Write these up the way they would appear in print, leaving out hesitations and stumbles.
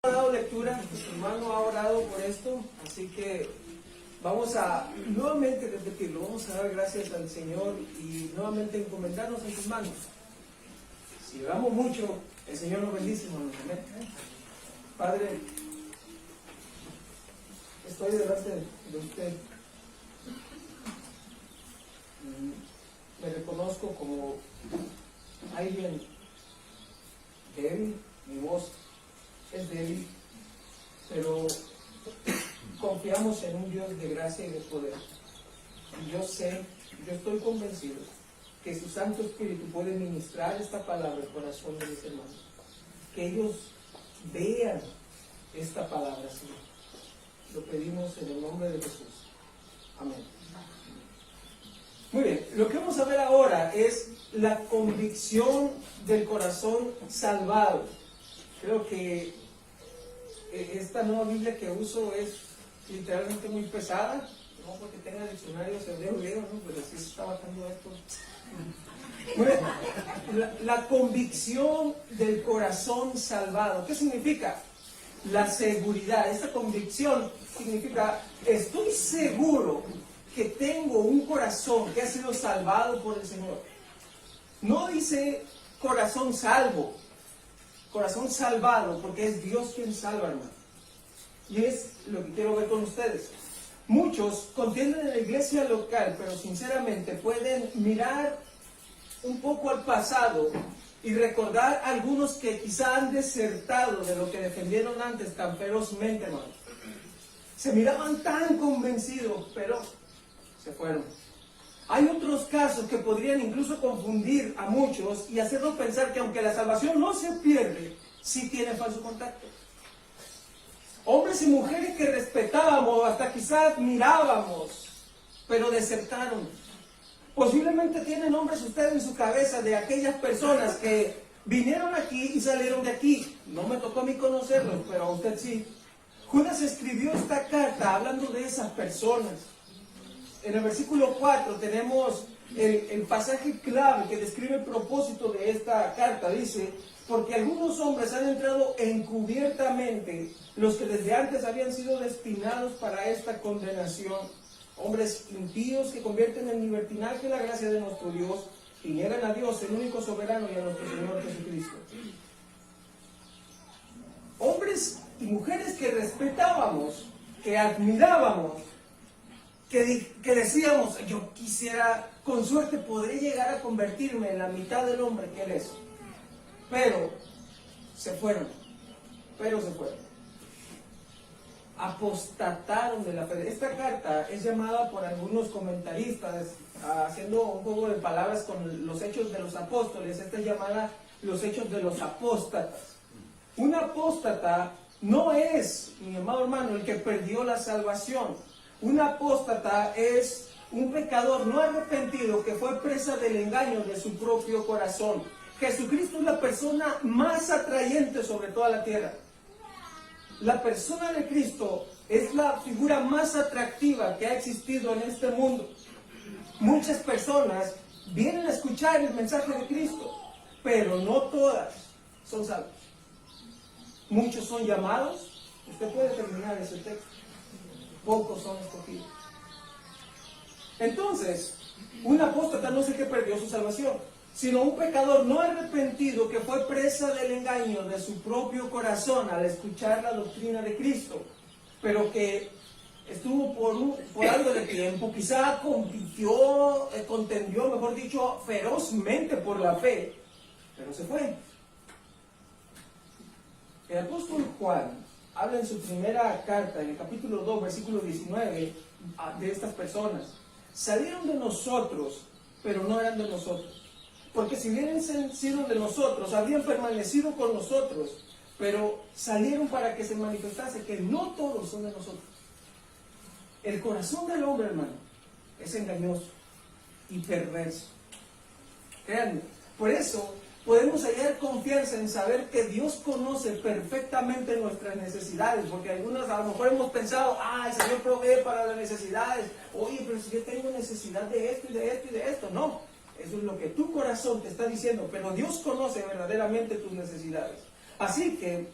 Dado lectura, nuestro hermano ha orado por esto, así que vamos a nuevamente repetirlo, vamos a dar gracias al Señor y nuevamente encomendarnos en sus manos. Si oramos mucho, el Señor nos bendice, hermanos. Amén. Padre, estoy delante de usted. Me reconozco como alguien débil, mi voz es débil, pero confiamos en un Dios de gracia y de poder. Y yo estoy convencido que su Santo Espíritu puede ministrar esta palabra al corazón de mis hermanos. Que ellos vean esta palabra, Señor. Lo pedimos en el nombre de Jesús. Amén. Muy bien, lo que vamos a ver ahora es la convicción del corazón salvado. Creo que esta nueva Biblia que uso es literalmente muy pesada, no porque tenga diccionarios hebreo, ¿no? Pero sí se está bajando esto. La convicción del corazón salvado. ¿Qué significa? La seguridad. Esta convicción significa, estoy seguro que tengo un corazón que ha sido salvado por el Señor. No dice corazón salvo, corazón salvado, porque es Dios quien salva, hermano. Y es lo que quiero ver con ustedes. Muchos contienden en la iglesia local, pero sinceramente pueden mirar un poco al pasado y recordar a algunos que quizá han desertado de lo que defendieron antes tan ferozmente, hermano. Se miraban tan convencidos, pero se fueron. Hay otros casos que podrían incluso confundir a muchos y hacerlos pensar que aunque la salvación no se pierde, sí tiene falso contacto. Hombres y mujeres que respetábamos, hasta quizás admirábamos, pero desertaron. Posiblemente tienen nombres ustedes en su cabeza de aquellas personas que vinieron aquí y salieron de aquí. No me tocó a mí conocerlos, pero a usted sí. Judas escribió esta carta hablando de esas personas. En el versículo 4 tenemos el pasaje clave que describe el propósito de esta carta. Dice, porque algunos hombres han entrado encubiertamente, los que desde antes habían sido destinados para esta condenación. Hombres impíos que convierten en libertinaje la gracia de nuestro Dios y niegan a Dios, el único soberano, y a nuestro Señor Jesucristo. Hombres y mujeres que respetábamos, que admirábamos, que decíamos, yo quisiera, con suerte podré llegar a convertirme en la mitad del hombre que Él es. Pero se fueron. Apostataron de la fe. Esta carta es llamada por algunos comentaristas, haciendo un juego de palabras con los hechos de los apóstoles, esta es llamada los hechos de los apóstatas. Un apóstata no es, mi amado hermano, el que perdió la salvación. Un apóstata es un pecador no arrepentido que fue presa del engaño de su propio corazón. Jesucristo es la persona más atrayente sobre toda la tierra. La persona de Cristo es la figura más atractiva que ha existido en este mundo. Muchas personas vienen a escuchar el mensaje de Cristo, pero no todas son salvas. Muchos son llamados. Usted puede terminar ese texto. Pocos son escogidos. Entonces, un apóstata no es el que perdió su salvación, sino un pecador no arrepentido que fue presa del engaño de su propio corazón al escuchar la doctrina de Cristo, pero que estuvo por algo de tiempo, quizá contendió, mejor dicho, ferozmente por la fe, pero se fue. El apóstol Juan habla en su primera carta, en el capítulo 2, versículo 19, de estas personas. Salieron de nosotros, pero no eran de nosotros. Porque si hubiesen sido de nosotros, habrían permanecido con nosotros, pero salieron para que se manifestase que no todos son de nosotros. El corazón del hombre, hermano, es engañoso y perverso. Créanme, por eso podemos hallar confianza en saber que Dios conoce perfectamente nuestras necesidades, porque algunos a lo mejor hemos pensado, el Señor provee para las necesidades. Oye, pero si yo tengo necesidad de esto y de esto y de esto. No, eso es lo que tu corazón te está diciendo, pero Dios conoce verdaderamente tus necesidades. Así que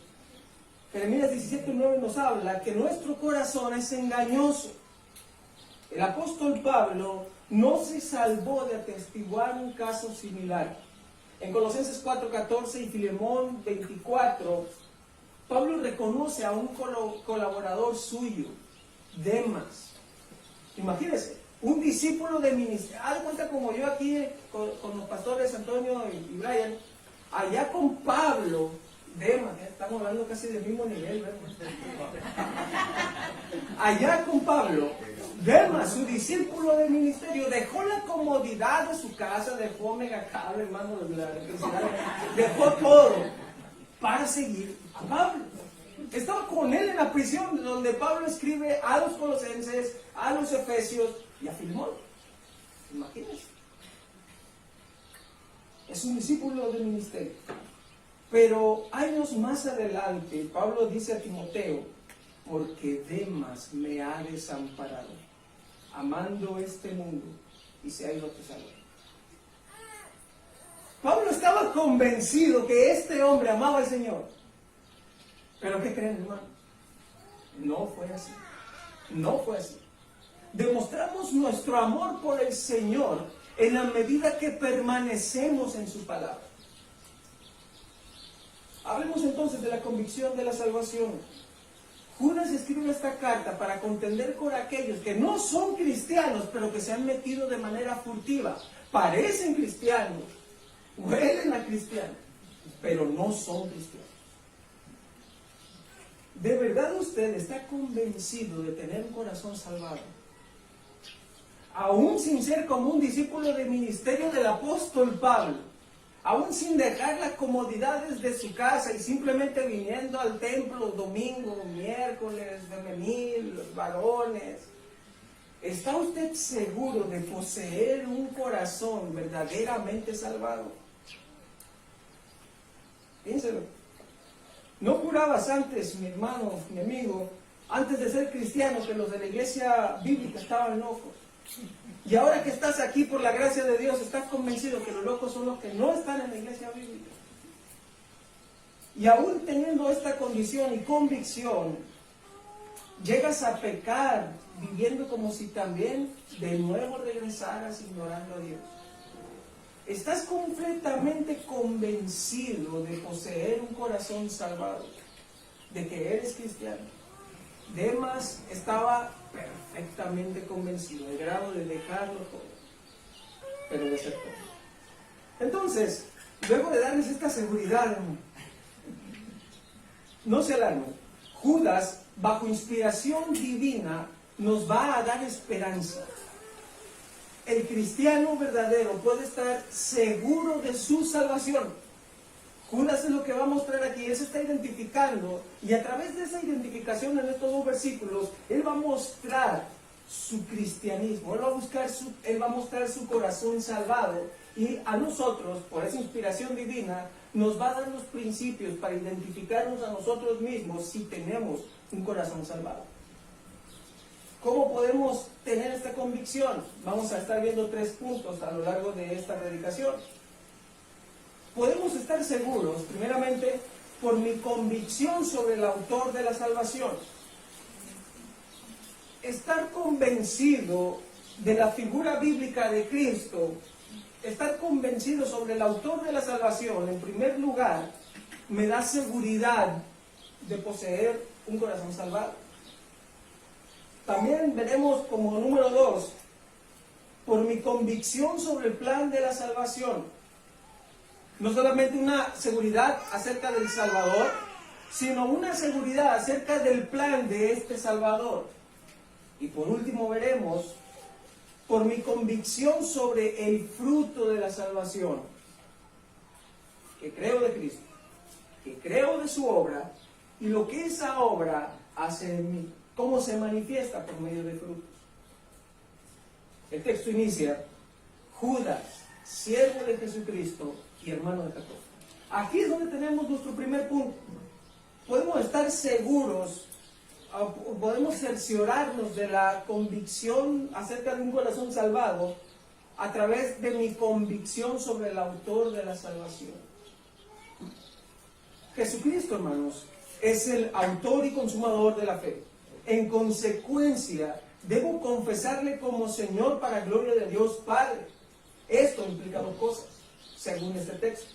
Jeremías 17:9 nos habla que nuestro corazón es engañoso. El apóstol Pablo no se salvó de atestiguar un caso similar. En Colosenses 4:14 y Filemón 24, Pablo reconoce a un colaborador suyo, Demas. Imagínense, un discípulo de ministerio. Haz de cuenta como yo aquí con los pastores Antonio y Brian, allá con Pablo, Demas, estamos hablando casi del mismo nivel, ¿verdad? Allá con Pablo, Demas, su discípulo de ministerio, dejó la comodidad de su casa, dejó megacable, hermano, de la electricidad, dejó todo para seguir a Pablo. Estaba con él en la prisión donde Pablo escribe a los colosenses, a los efesios y a Filemón. Imagínense. Es un discípulo de ministerio. Pero años más adelante, Pablo dice a Timoteo, porque Demas me ha desamparado, amando este mundo, y se ha ido a Tesalónica. Pablo estaba convencido que este hombre amaba al Señor. Pero ¿qué creen, hermano? No fue así. No fue así. Demostramos nuestro amor por el Señor en la medida que permanecemos en su palabra. Hablemos entonces de la convicción de la salvación. Judas escribe esta carta para contender con aquellos que no son cristianos, pero que se han metido de manera furtiva. Parecen cristianos, huelen a cristianos, pero no son cristianos. ¿De verdad usted está convencido de tener un corazón salvado? Aún sin ser como un discípulo de ministerio del apóstol Pablo, aún sin dejar las comodidades de su casa y simplemente viniendo al templo domingo, miércoles, de venir, los varones, ¿está usted seguro de poseer un corazón verdaderamente salvado? Piénselo. ¿No jurabas antes, mi hermano, mi amigo, antes de ser cristiano, que los de la iglesia bíblica estaban locos? Y ahora que estás aquí por la gracia de Dios, estás convencido que los locos son los que no están en la iglesia bíblica. Y aún teniendo esta condición y convicción, llegas a pecar viviendo como si también de nuevo regresaras ignorando a Dios. ¿Estás completamente convencido de poseer un corazón salvado? ¿De que eres cristiano? Demas estaba perfectamente convencido, al grado de dejarlo todo, pero desertó. Entonces, luego de darles esta seguridad, no se alarmen. Judas, bajo inspiración divina, nos va a dar esperanza. El cristiano verdadero puede estar seguro de su salvación. Judas es lo que va a mostrar aquí. Él se está identificando y a través de esa identificación en estos dos versículos, él va a mostrar su cristianismo. Él va a mostrar su corazón salvado y a nosotros, por esa inspiración divina, nos va a dar los principios para identificarnos a nosotros mismos si tenemos un corazón salvado. ¿Cómo podemos tener esta convicción? Vamos a estar viendo 3 puntos a lo largo de esta predicación. Podemos estar seguros, primeramente, por mi convicción sobre el autor de la salvación. Estar convencido de la figura bíblica de Cristo, estar convencido sobre el autor de la salvación, en primer lugar, me da seguridad de poseer un corazón salvado. También veremos como número 2, por mi convicción sobre el plan de la salvación. No solamente una seguridad acerca del Salvador, sino una seguridad acerca del plan de este Salvador. Y por último veremos, por mi convicción sobre el fruto de la salvación. Que creo de Cristo, que creo de su obra, y lo que esa obra hace en mí. ¿Cómo se manifiesta? Por medio de frutos. El texto inicia: Judas, siervo de Jesucristo y hermano de Jacob. Aquí es donde tenemos nuestro primer punto. Podemos estar seguros, podemos cerciorarnos de la convicción acerca de un corazón salvado a través de mi convicción sobre el autor de la salvación. Jesucristo, hermanos, es el autor y consumador de la fe. En consecuencia, debo confesarle como Señor para gloria de Dios Padre. Esto implica dos cosas, según este texto: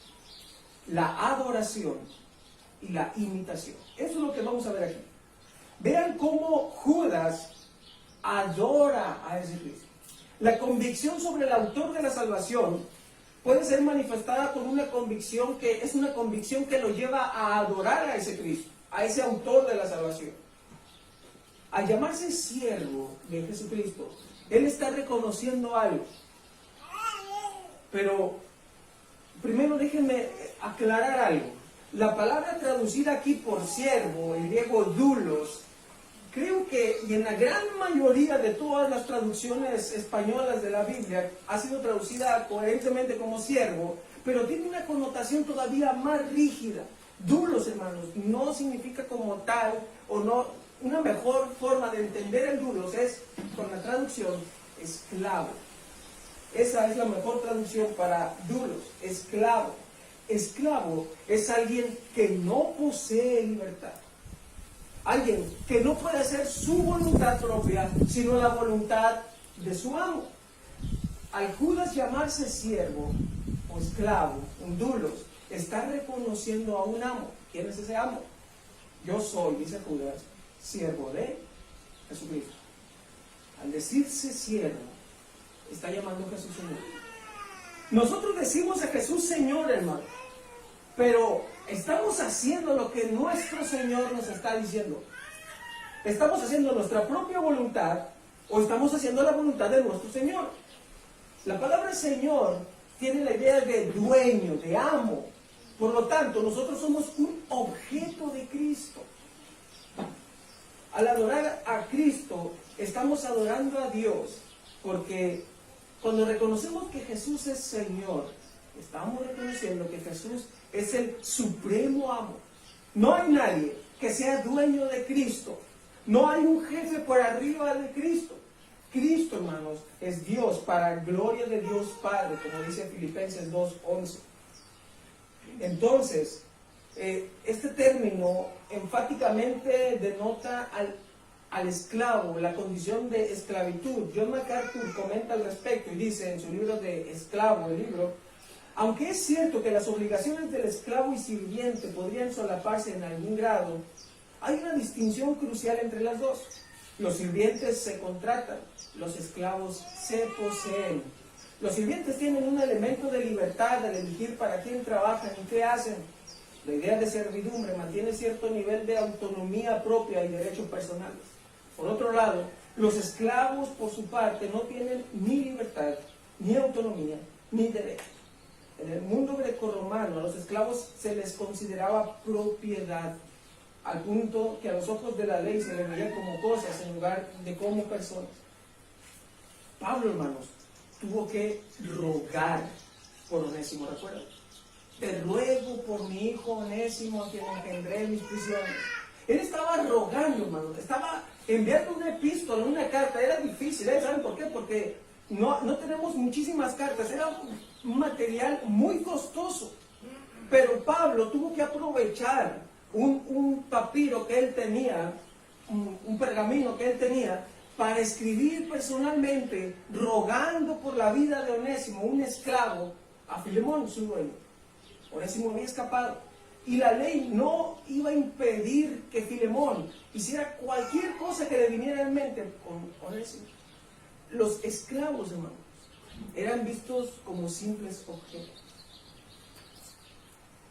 la adoración y la imitación. Eso es lo que vamos a ver aquí. Vean cómo Judas adora a ese Cristo. La convicción sobre el autor de la salvación puede ser manifestada por una convicción que es una convicción que lo lleva a adorar a ese Cristo, a ese autor de la salvación. Al llamarse siervo de Jesucristo, él está reconociendo algo. Pero primero déjenme aclarar algo. La palabra traducida aquí por siervo, el griego doulos, creo que, y en la gran mayoría de todas las traducciones españolas de la Biblia, ha sido traducida coherentemente como siervo, pero tiene una connotación todavía más rígida. Doulos, hermanos, no significa como tal, o no, una mejor forma de entender el doulos es, con la traducción, esclavo. Esa es la mejor traducción para doulos, esclavo. Esclavo es alguien que no posee libertad. Alguien que no puede hacer su voluntad propia, sino la voluntad de su amo. Al Judas llamarse siervo o esclavo, un doulos, está reconociendo a un amo. ¿Quién es ese amo? Yo soy, dice Judas, siervo de Jesucristo. Al decirse siervo, está llamando a Jesús Señor. Nosotros decimos a Jesús Señor, hermano, pero estamos haciendo lo que nuestro Señor nos está diciendo. ¿Estamos haciendo nuestra propia voluntad o estamos haciendo la voluntad de nuestro Señor? La palabra Señor tiene la idea de dueño, de amo. Por lo tanto, nosotros somos un objeto de Cristo. Al adorar a Cristo, estamos adorando a Dios, porque cuando reconocemos que Jesús es Señor, estamos reconociendo que Jesús es el supremo amo. No hay nadie que sea dueño de Cristo. No hay un jefe por arriba de Cristo. Cristo, hermanos, es Dios para gloria de Dios Padre, como dice Filipenses 2:11. Entonces, este término enfáticamente denota al esclavo, la condición de esclavitud. John MacArthur comenta al respecto y dice en su libro de Esclavo, el libro: aunque es cierto que las obligaciones del esclavo y sirviente podrían solaparse en algún grado, hay una distinción crucial entre las dos. Los sirvientes se contratan, los esclavos se poseen. Los sirvientes tienen un elemento de libertad al elegir para quién trabajan y qué hacen. La idea de servidumbre mantiene cierto nivel de autonomía propia y derechos personales. Por otro lado, los esclavos, por su parte, no tienen ni libertad, ni autonomía, ni derechos. En el mundo grecorromano, a los esclavos se les consideraba propiedad, al punto que a los ojos de la ley se les veía como cosas en lugar de como personas. Pablo, hermanos, tuvo que rogar por Onésimo, ¿recuerdan? Te ruego por mi hijo Onésimo, a quien engendré en mis prisiones. Él estaba rogando, hermanos, estaba enviando una epístola, una carta. Era difícil, ¿eh? ¿Saben por qué? Porque no tenemos muchísimas cartas, era un material muy costoso. Pero Pablo tuvo que aprovechar un papiro que él tenía, un pergamino que él tenía, para escribir personalmente, rogando por la vida de Onésimo, un esclavo, a Filemón, su dueño. Onésimo había escapado, y la ley no iba a impedir que Filemón hiciera cualquier cosa que le viniera en mente con Onésimo. Los esclavos, hermanos, eran vistos como simples objetos.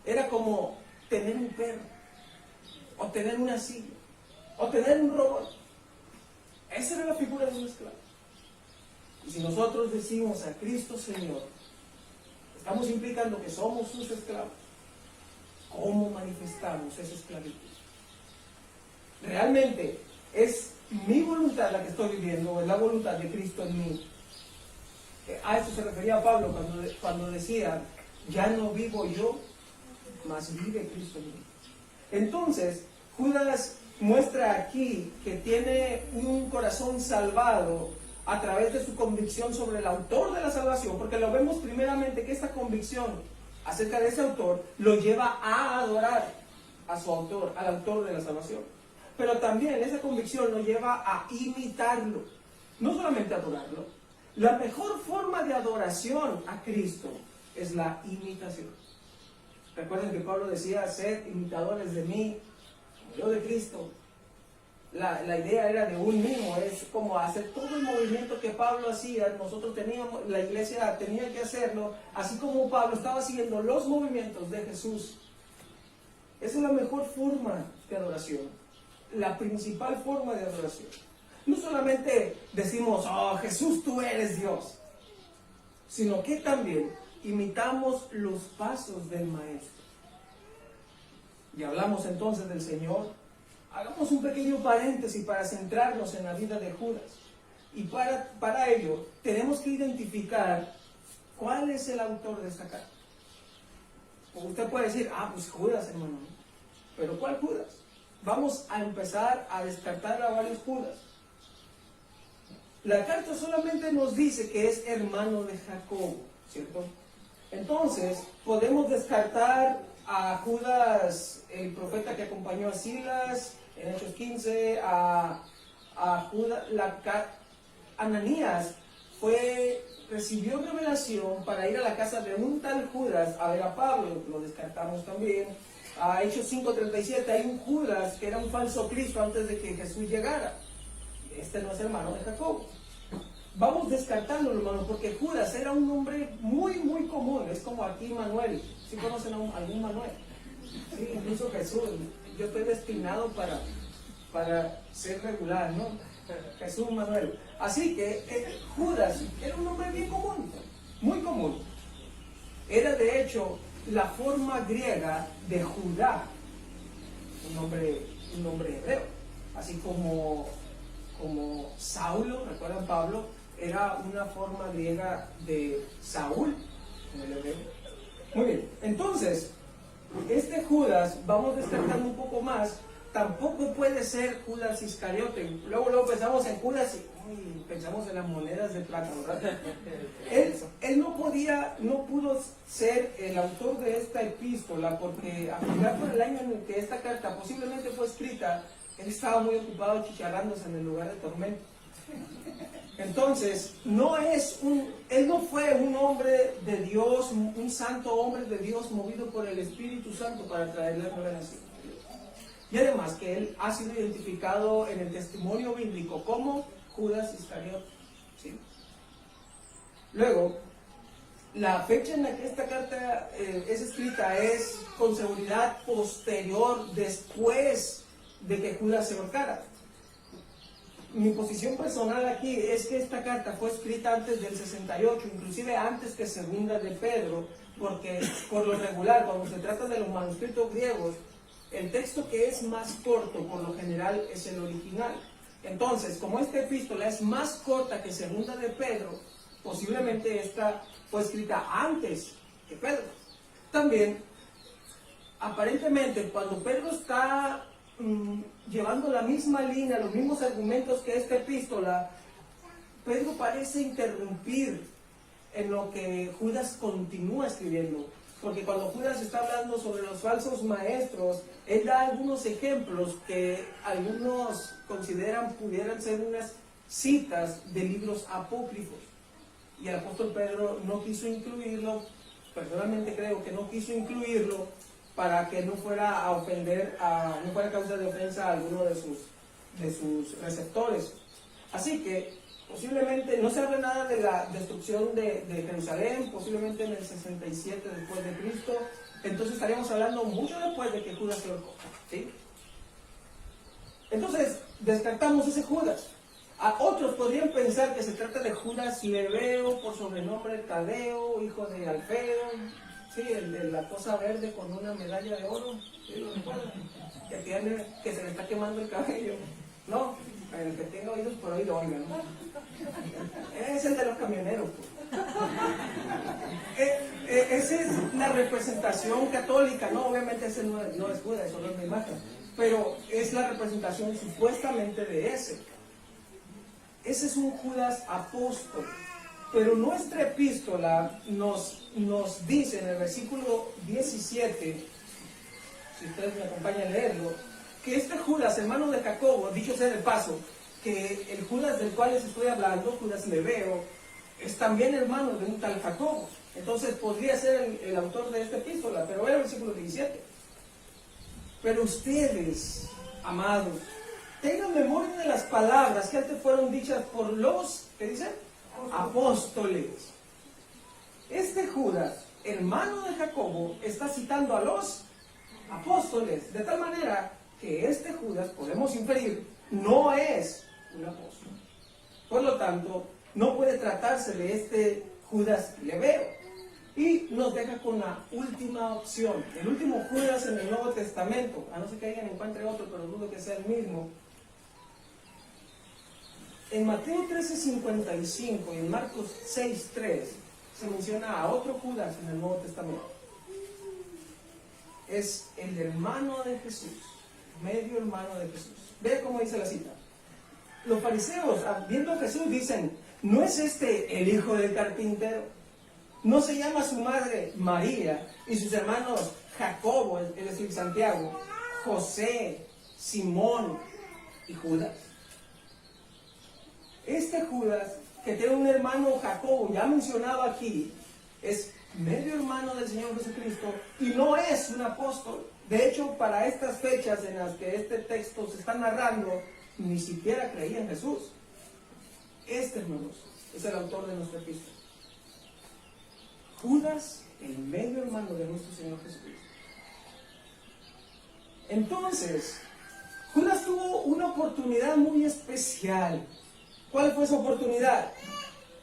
Era como tener un perro, o tener una silla, o tener un robot. Esa era la figura de un esclavo. Y si nosotros decimos a Cristo Señor, estamos implicando que somos sus esclavos. ¿Cómo manifestamos esa esclavitud? ¿Realmente es mi voluntad la que estoy viviendo o es la voluntad de Cristo en mí? A esto se refería Pablo cuando decía: ya no vivo yo, mas vive Cristo en mí. Entonces, Judas muestra aquí que tiene un corazón salvado a través de su convicción sobre el autor de la salvación, porque lo vemos primeramente que esta convicción acerca de ese autor lo lleva a adorar a su autor, al autor de la salvación. Pero también esa convicción nos lleva a imitarlo, no solamente adorarlo. La mejor forma de adoración a Cristo es la imitación. Recuerden que Pablo decía, sed imitadores de mí, como yo de Cristo. La idea era de un mismo, es como hacer todo el movimiento que Pablo hacía. Nosotros teníamos, la iglesia tenía que hacerlo, así como Pablo estaba haciendo los movimientos de Jesús. Esa es la mejor forma de adoración, la principal forma de adoración. No solamente decimos, oh Jesús, tú eres Dios, sino que también imitamos los pasos del Maestro. Y hablamos entonces del Señor. Hagamos un pequeño paréntesis para centrarnos en la vida de Judas. Y para ello tenemos que identificar cuál es el autor de esta carta. O usted puede decir, pues Judas, hermano. Pero ¿cuál Judas? Vamos a empezar a descartar a varios Judas. La carta solamente nos dice que es hermano de Jacobo, ¿cierto? Entonces, podemos descartar a Judas, el profeta que acompañó a Silas, en Hechos 15, a Judas, Ananías recibió revelación para ir a la casa de un tal Judas a ver a Pablo, lo descartamos también. A Hechos 5:37 hay un Judas que era un falso Cristo antes de que Jesús llegara. Este no es hermano de Jacobo. Vamos descartándolo, hermano, porque Judas era un nombre muy, muy común. Es como aquí Manuel. ¿Sí conocen a algún Manuel? Sí, incluso Jesús. Yo estoy destinado para ser regular, ¿no? Jesús Manuel. Así que Judas era un nombre bien común, muy común. Era de hecho la forma griega de Judá, un nombre hebreo. Así como Saulo, ¿recuerdan Pablo? Era una forma griega de Saúl en el hebreo. Muy bien, entonces, este Judas, vamos descartando un poco más, tampoco puede ser Judas Iscariote. Luego pensamos en Judas y pensamos en las monedas de plata, ¿verdad? Él no pudo ser el autor de esta epístola porque a juzgar por el año en el que esta carta posiblemente fue escrita, él estaba muy ocupado chicharrándose en el lugar de tormento. Entonces, él no fue un hombre de Dios, un santo hombre de Dios movido por el Espíritu Santo para traer la revelación. Y además que él ha sido identificado en el testimonio bíblico como Judas Iscariote. ¿Sí? Luego, la fecha en la que esta carta es escrita es con seguridad posterior, después de que Judas se ahorcara. Mi posición personal aquí es que esta carta fue escrita antes del 68, inclusive antes que Segunda de Pedro, porque por lo regular, cuando se trata de los manuscritos griegos, el texto que es más corto, por lo general, es el original. Entonces, como esta epístola es más corta que Segunda de Pedro, posiblemente esta fue escrita antes que Pedro. También, aparentemente, cuando Pedro está llevando la misma línea, los mismos argumentos que esta epístola, Pedro parece interrumpir en lo que Judas continúa escribiendo, porque cuando Judas está hablando sobre los falsos maestros, él da algunos ejemplos que algunos consideran pudieran ser unas citas de libros apócrifos, y el apóstol Pedro no quiso incluirlo. Personalmente creo que no quiso incluirlo para que no fuera a ofender, no fuera causa de ofensa a alguno de sus receptores. Así que posiblemente no se habla nada de la destrucción de Jerusalén, posiblemente en el 67 después de Cristo. Entonces estaríamos hablando mucho después de que Judas se ahorcó, ¿sí? Entonces descartamos ese Judas. A otros podrían pensar que se trata de Judas Leveo, por sobrenombre Tadeo, hijo de Alfeo. Sí, el de la cosa verde con una medalla de oro, ¿sí lo recuerdan? Que se le está quemando el cabello, ¿no? El que tenga oídos por oído, oigan, ¿no? Es el de los camioneros, pues. Esa es la representación católica, ¿no? Obviamente ese no es Judas, eso no es una imagen, pero es la representación supuestamente de ese. Ese es un Judas apóstol. Pero nuestra epístola nos dice en el versículo 17, si ustedes me acompañan a leerlo, que este Judas, hermano de Jacobo, dicho sea de paso, que el Judas del cual les estoy hablando, Judas Leveo, es también hermano de un tal Jacobo. Entonces podría ser el autor de esta epístola, pero era el versículo 17. Pero ustedes, amados, tengan memoria de las palabras que antes fueron dichas por los, ¿qué dice? Apóstoles. Este Judas, hermano de Jacobo, está citando a los apóstoles, de tal manera que este Judas, podemos inferir, no es un apóstol. Por lo tanto, no puede tratarse de este Judas Leveo. Y nos deja con la última opción, el último Judas en el Nuevo Testamento, a no ser que alguien encuentre otro, pero dudo que sea el mismo. En Mateo 13:55 y en Marcos 6:3 se menciona a otro Judas en el Nuevo Testamento. Es el hermano de Jesús, medio hermano de Jesús. Vea cómo dice la cita. Los fariseos, viendo a Jesús, dicen, ¿no es este el hijo del carpintero? ¿No se llama su madre María y sus hermanos Jacobo, es decir, Santiago, José, Simón y Judas? Este Judas, que tiene un hermano Jacobo, ya mencionado aquí, es medio hermano del Señor Jesucristo y no es un apóstol. De hecho, para estas fechas en las que este texto se está narrando, ni siquiera creía en Jesús. Este, hermanos, es el autor de nuestra epístola. Judas, el medio hermano de nuestro Señor Jesucristo. Entonces, Judas tuvo una oportunidad muy especial. ¿Cuál fue su oportunidad?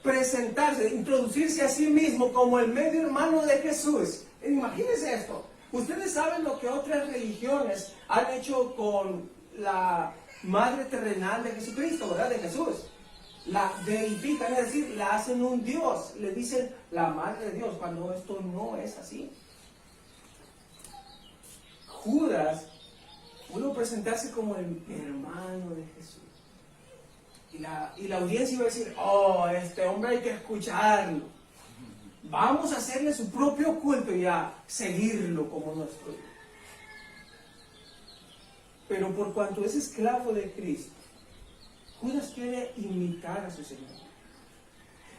Presentarse, introducirse a sí mismo como el medio hermano de Jesús. Imagínense esto. Ustedes saben lo que otras religiones han hecho con la madre terrenal de Jesucristo, ¿verdad? De Jesús. La deifican, es decir, la hacen un Dios. Le dicen la madre de Dios, cuando esto no es así. Judas pudo presentarse como el hermano de Jesús. Y la audiencia iba a decir, oh, este hombre hay que escucharlo. Vamos a hacerle su propio culto y a seguirlo como nuestro Dios. Pero por cuanto es esclavo de Cristo, Judas quiere imitar a su Señor.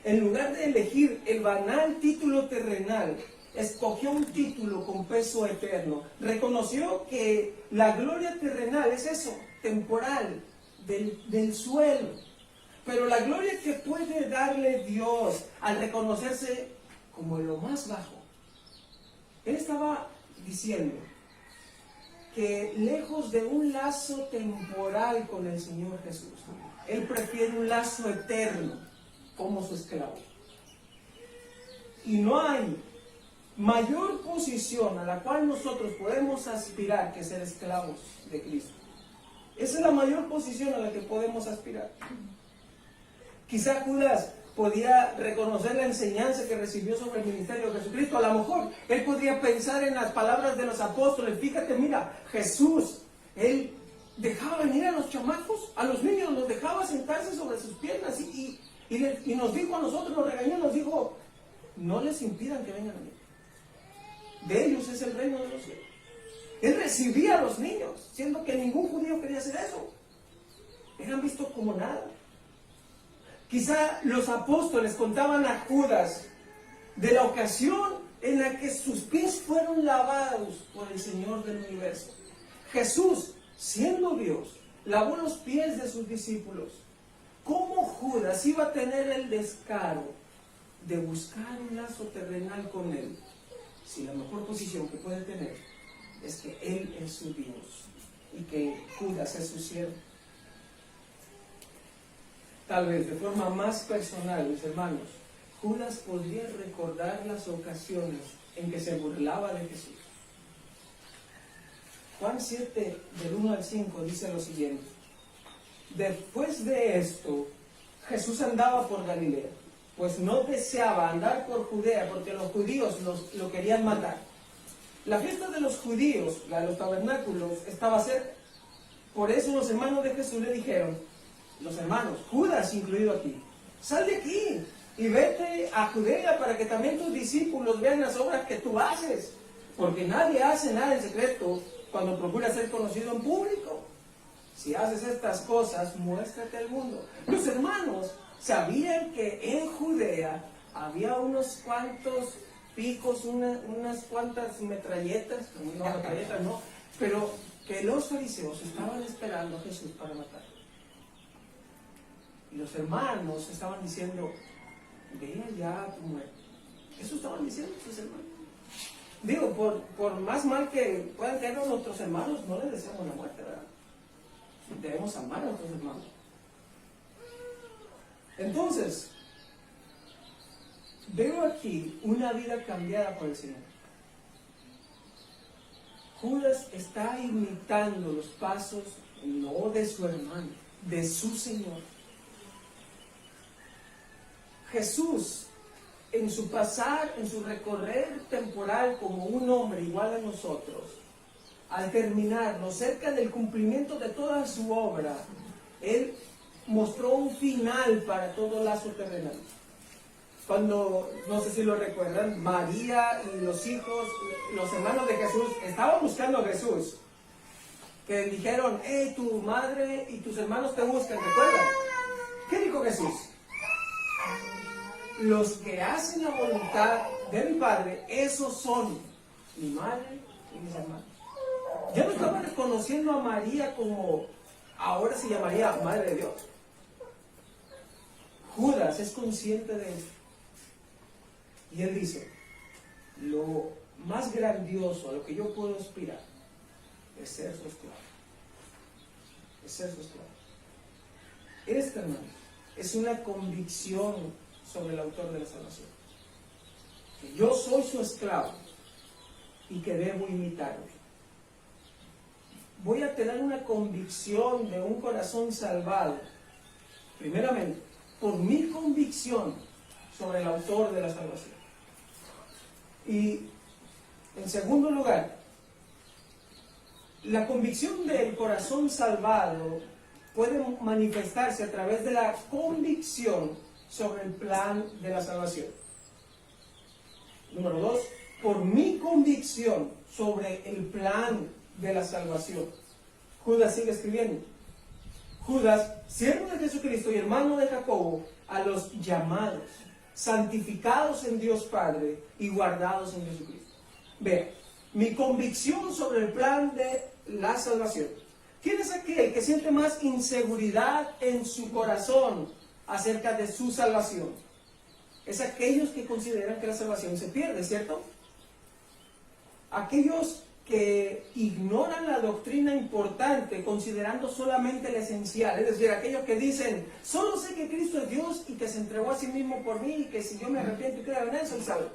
En lugar de elegir el banal título terrenal, escogió un título con peso eterno. Reconoció que la gloria terrenal es eso, temporal, del suelo. Pero la gloria que puede darle Dios al reconocerse como lo más bajo. Él estaba diciendo que lejos de un lazo temporal con el Señor Jesús, Él prefiere un lazo eterno como su esclavo. Y no hay mayor posición a la cual nosotros podemos aspirar que ser esclavos de Cristo. Esa es la mayor posición a la que podemos aspirar. Quizá Judas podía reconocer la enseñanza que recibió sobre el ministerio de Jesucristo. A lo mejor él podría pensar en las palabras de los apóstoles. Fíjate, mira, Jesús, él dejaba venir a los chamacos, a los niños, los dejaba sentarse sobre sus piernas y nos dijo a nosotros, nos regañó, nos dijo, no les impidan que vengan a mí. De ellos es el reino de los cielos. Él recibía a los niños, siendo que ningún judío quería hacer eso. Eran vistos como nada. Quizá los apóstoles contaban a Judas de la ocasión en la que sus pies fueron lavados por el Señor del universo. Jesús, siendo Dios, lavó los pies de sus discípulos. ¿Cómo Judas iba a tener el descaro de buscar un lazo terrenal con él? Si la mejor posición que puede tener es que Él es su Dios y que Judas es su siervo. Tal vez de forma más personal, mis hermanos, Judas podría recordar las ocasiones en que se burlaba de Jesús. Juan 7, del 1 al 5, dice lo siguiente. Después de esto, Jesús andaba por Galilea, pues no deseaba andar por Judea, porque los judíos lo querían matar. La fiesta de los judíos, la de los tabernáculos, estaba cerca. Por eso los hermanos de Jesús le dijeron, los hermanos, Judas incluido aquí, sal de aquí y vete a Judea para que también tus discípulos vean las obras que tú haces, porque nadie hace nada en secreto cuando procuras ser conocido en público. Si haces estas cosas, muéstrate al mundo. Los hermanos sabían que en Judea había unos cuantos picos, unas cuantas metralletas, no metralletas no, pero que los fariseos estaban esperando a Jesús para matarlo. Y los hermanos estaban diciendo, ve allá a tu muerte. Eso estaban diciendo sus hermanos. Digo, por más mal que puedan tener nuestros hermanos, no les deseamos la muerte, ¿verdad? Debemos amar a nuestros hermanos. Entonces, veo aquí una vida cambiada por el Señor. Judas está imitando los pasos, no de su hermano, de su Señor. Jesús, en su pasar, en su recorrer temporal como un hombre igual a nosotros, al terminarnos cerca del cumplimiento de toda su obra, Él mostró un final para todo lazo terrenal. Cuando, no sé si lo recuerdan, María y los hijos, los hermanos de Jesús, estaban buscando a Jesús. Que dijeron, hey, tu madre y tus hermanos te buscan, ¿recuerdan? ¿Qué dijo Jesús? Los que hacen la voluntad de mi Padre, esos son mi madre y mis hermanos. Ya no estaban reconociendo a María como ahora se llamaría Madre de Dios. Judas es consciente de esto. Y él dice, lo más grandioso a lo que yo puedo aspirar es ser su esclavo. Es ser su esclavo. Esta, hermano, es una convicción sobre el autor de la salvación. Que yo soy su esclavo y que debo imitarlo. Voy a tener una convicción de un corazón salvado, primeramente, por mi convicción sobre el autor de la salvación. Y, en segundo lugar, la convicción del corazón salvado puede manifestarse a través de la convicción sobre el plan de la salvación. Número 2, por mi convicción sobre el plan de la salvación. Judas sigue escribiendo. Judas, siervo de Jesucristo y hermano de Jacobo, a los llamados, santificados en Dios Padre y guardados en Jesucristo. Vean, mi convicción sobre el plan de la salvación. ¿Quién es aquel que siente más inseguridad en su corazón acerca de su salvación? Es aquellos que consideran que la salvación se pierde, ¿cierto? Aquellos que ignoran la doctrina importante considerando solamente el esencial, es decir, aquellos que dicen, solo sé que Cristo es Dios y que se entregó a sí mismo por mí y que si yo me arrepiento y creo en Él, soy salvo.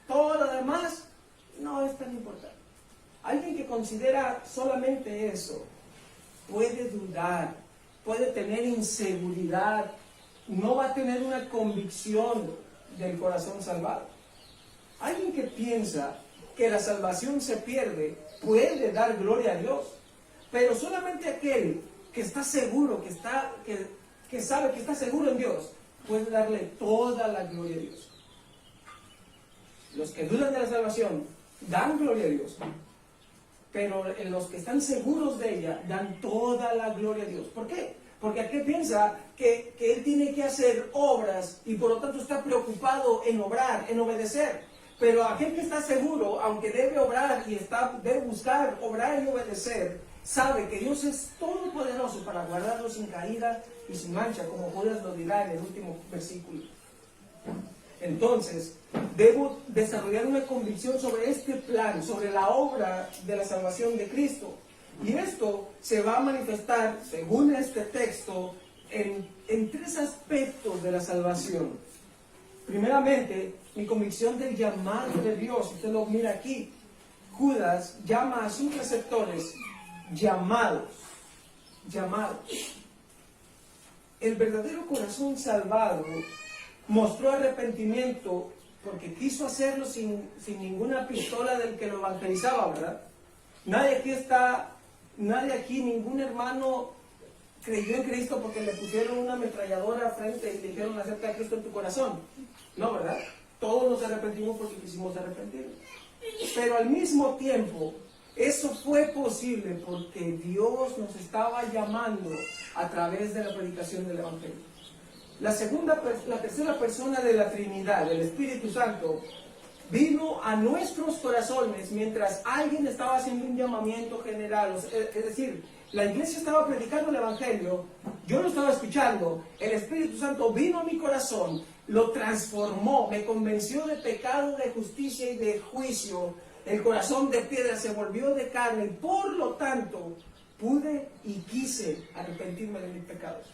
Todo lo demás no es tan importante. Alguien que considera solamente eso puede dudar, puede tener inseguridad, no va a tener una convicción del corazón salvado. Alguien que piensa que la salvación se pierde puede dar gloria a Dios, pero solamente aquel que está seguro, que sabe que está seguro en Dios, puede darle toda la gloria a Dios. Los que dudan de la salvación dan gloria a Dios, pero los que están seguros de ella dan toda la gloria a Dios. ¿Por qué? Porque aquel piensa que él tiene que hacer obras y por lo tanto está preocupado en obrar, en obedecer. Pero aquel que está seguro, aunque debe obrar y debe buscar obrar y obedecer, sabe que Dios es todopoderoso para guardarlo sin caída y sin mancha, como Judas lo dirá en el último versículo. Entonces, debo desarrollar una convicción sobre este plan, sobre la obra de la salvación de Cristo. Y esto se va a manifestar, según este texto, en tres aspectos de la salvación. Primeramente, mi convicción del llamado de Dios. Usted lo mira aquí. Judas llama a sus receptores llamados. El verdadero corazón salvado mostró arrepentimiento porque quiso hacerlo sin ninguna pistola del que lo evangelizaba, ¿verdad? Nadie aquí, ningún hermano creyó en Cristo porque le pusieron una ametralladora frente y le dijeron acerca de Cristo en tu corazón. No, ¿verdad? Todos nos arrepentimos porque quisimos arrepentirnos. Pero al mismo tiempo, Eso fue posible porque Dios nos estaba llamando a través de la predicación del Evangelio. La tercera persona de la Trinidad, el Espíritu Santo, vino a nuestros corazones mientras alguien estaba haciendo un llamamiento general. Es decir, la iglesia estaba predicando el Evangelio, yo lo estaba escuchando, el Espíritu Santo vino a mi corazón, lo transformó, me convenció de pecado, de justicia y de juicio. El corazón de piedra se volvió de carne y por lo tanto pude y quise arrepentirme de mis pecados.